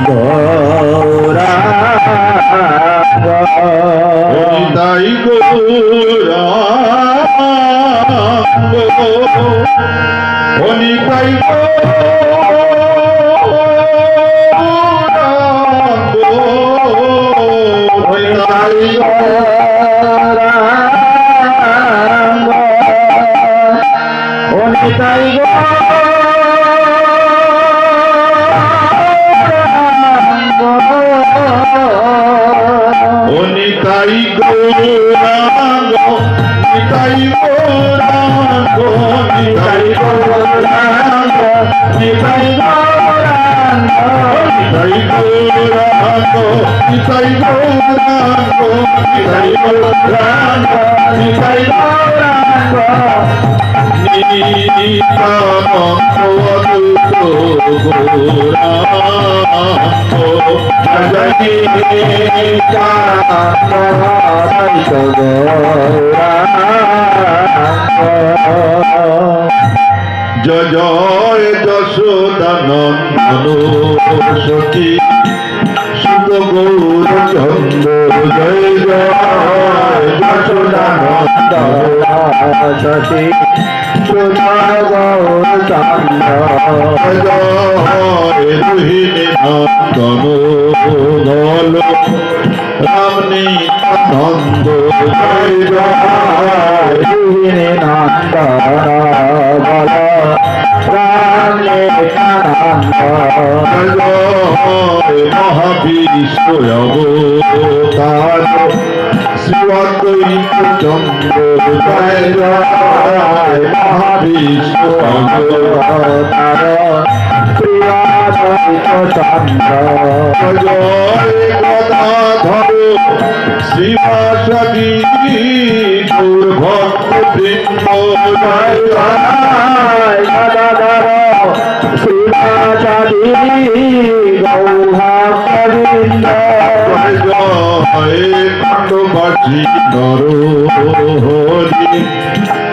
গৌরা তাই গৌরাঙ্গ অনিতাই গৌরাঙ্গ অনিতাই গৌরাঙ্গ অনিতাই নিতাই গৌরাঙ্গ নিতাই গৌরাঙ্গ নিতাই গৌরাঙ্গ নিতাই গৌরাঙ্গ নিতাই গৌরাঙ্গ নিতাই গৌরাঙ্গ নিতাই গৌরাঙ্গ নিতাই গৌরাঙ্গ নিতানন্দ অদ্বৈত গৌরাঙ্গ জয় জয় জয় যশোদানন্দন সখী সুত গৌর চন্দ্র জয় জয় যশোদানন্দন সখী সুত গৌর চন্দ্র জয় রোহিণী নন্দন বল রাম নিত্যানন্দ জয় জয় রোহিণী নন্দন বল রাম নিত্যানন্দ জয় মহাবিষ্ণু অবতার শ্রীঅদ্বৈত চন্দ্র জয় জয় মহাবিষ্ণু অবতার প্রিয়াদ্বৈত চন্দ্র জয় গদাধর শ্রীবাসদী গৌরভক্ত বৃন্দ জয় জয় গদাধর শ্রীবাসাদি গৌরভক্তবৃন্দ জয় জয় খণ্ডবাসী নর হরি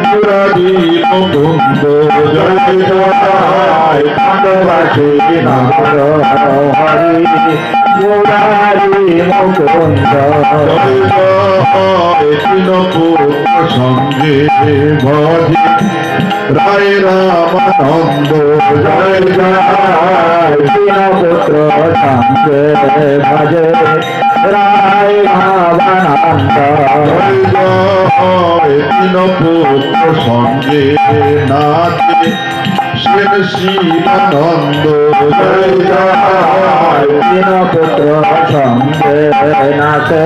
মুরারি মুকুন্দ জয় জয় খণ্ডবাসী নর হরি মুরারি মুকুন্দ জয় জয় তৃণপুর সঙ্গে ভজি রায় রামানন্দ জয় জয় পুত্র সঙ্গে ভজে রায় ভাবানন্দ জয় জয় তৃণপুর সঙ্গে নাচে সেন শিবানন্দ জয় জয় পুত্র সঙ্গে নাচে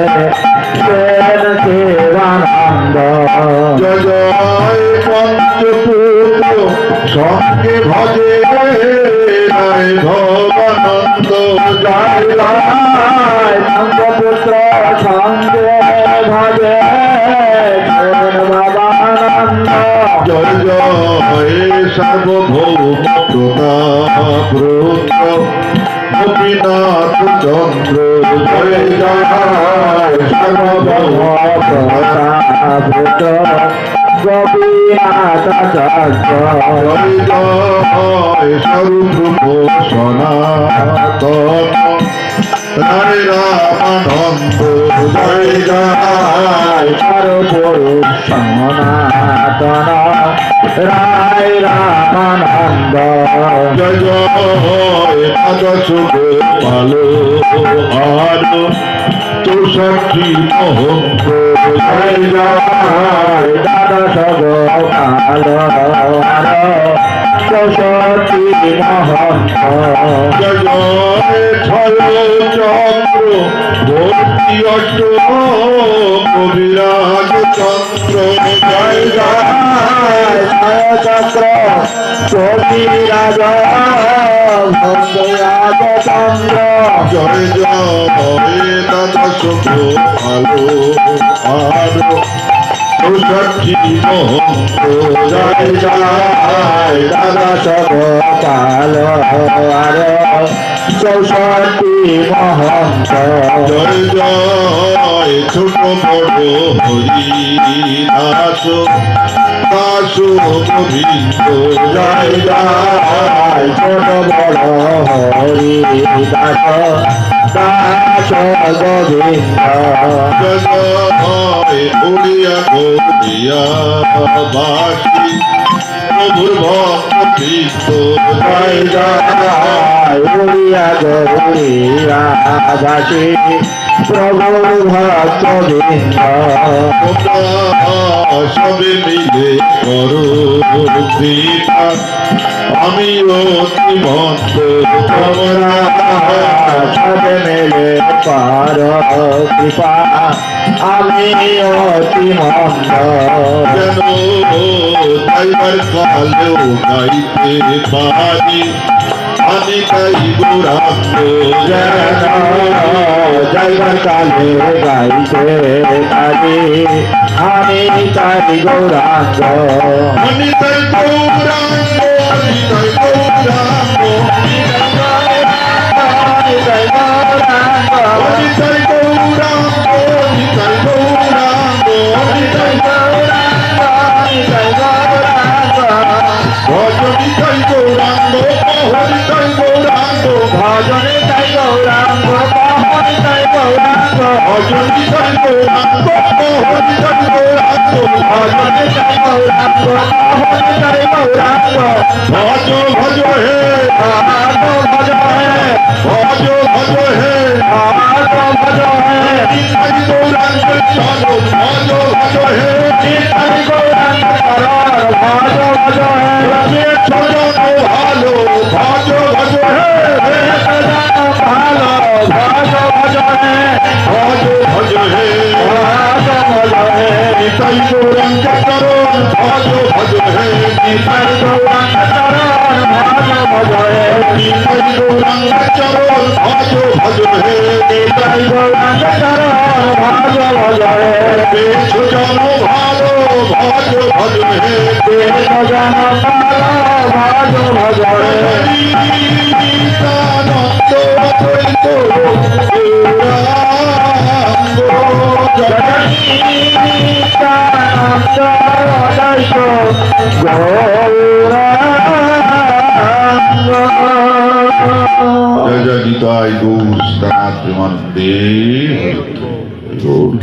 সেন শিবানন্দ জয় জয় পঞ্চপুত্র সঙ্গে ভজে রায় ভবানন্দ জয় জয় পঞ্চপুত্র সঙ্গে ভজে সেন বাবানন্দ জয় জয় সার্বভৌম প্রতাপরুদ্র গোপীনাথ চন্দ্র জয় জয় সার্বভৌম প্রতাপৃত গোপীনাথ চন্দ্র জয় জয় স্বরূপ সনাতন রায় রামানন্দ জয় জয় সর্বপুরুষ সনাতন রায় রামানন্দ জয় জয় দ্বাদশ গোপাল আর চৌষট্টি মহন্ত জয় জয় দ্বাদশ গোপাল চৌষট্টি মহন্ত জয় জয় ছয় চন্দ্র ভক্তি অষ্ট কবিরাজ চন্দ্র জয় জয় চক্র কবিরাজ ভক্তরাজ চন্দ্র জয় জয় দ্বাদশ গোপাল আর চৌষট্টি মহন্ত জয় জয় দ্বাদশ গোপাল আর চৌষট্টি মহন্ত জয় জয় ছোট বড় হরি দাস দাস গোবিন্দ জয় জয় ছোট বড় হরি দাস দাস গোবিন্দ জয় উড়িয়া গৌরিয়া বাসী প্রভুর ভক্ত জয় জয় উড়িয়া গৌরিয়া বাসী প্রভুর ভক্ত বৃন্দ সবে মিলে করো কৃপা আমি অতি ভক্ত তোমরা সবে মেলে পার কৃপা আমি অতি মন্দ যেন তাইবার কালেও গাইতে পারি আমি তাই গৌরাঙ্গ যেন যাইবার কালে গাইতে পারি আমি তাই গৌরাঙ্গ আমি তাই গৌরাঙ্গ আমি তাই গৌরাঙ্গ আমি তাই গৌরাঙ্গ আমি তাই গৌরাঙ্গ আমি তাই গৌরাঙ্গ আমি তাই আমি তাই গৌরাঙ্গ ভজনি তাই গৌরাঙ্গ হরি তাই গৌরাঙ্গ ভজনে তাই গৌরাঙ্গ কহনি তাই গৌরাঙ্গ ভজনি তাই গৌরাঙ্গ হরি তাই গৌরাঙ্গ ভজনে তাই গৌরাঙ্গ কহনি তাই গৌরাঙ্গ ভজ ভজ হে ভজ ভজ হে ভজ ভজ হে ভজ ভজ হে তাই গৌরাঙ্গ চলো ভজ ভজ হে তাই গৌরাঙ্গ চরণ ভজ ভজ হে চরণ ভালো ভজ ভজ হে ভালো ভজ ভজ হে ভজ ভজ হে ভজ ভজ হে তাই গৌরাঙ্গ চরণ ভজ ভজ হে তাই গৌরাঙ্গ চরণ ভজ ভজ হে তাই গৌরাঙ্গ চরণ ভজ ভজ হে তাই গৌরাঙ্গ চরণ ভজ ভজ হে বেশ জন ভালো ভজ ভজ হে জন ভালো ভজ ভজ হে নিত্যানন্দ দ্বৈত গৌরাঙ্গ নিত্যানন্দ অদ্বৈত গৌরাঙ্গ জয় জয় নিতাই গৌর সীতানাথ প্রেমানন্দে হরি। গৌর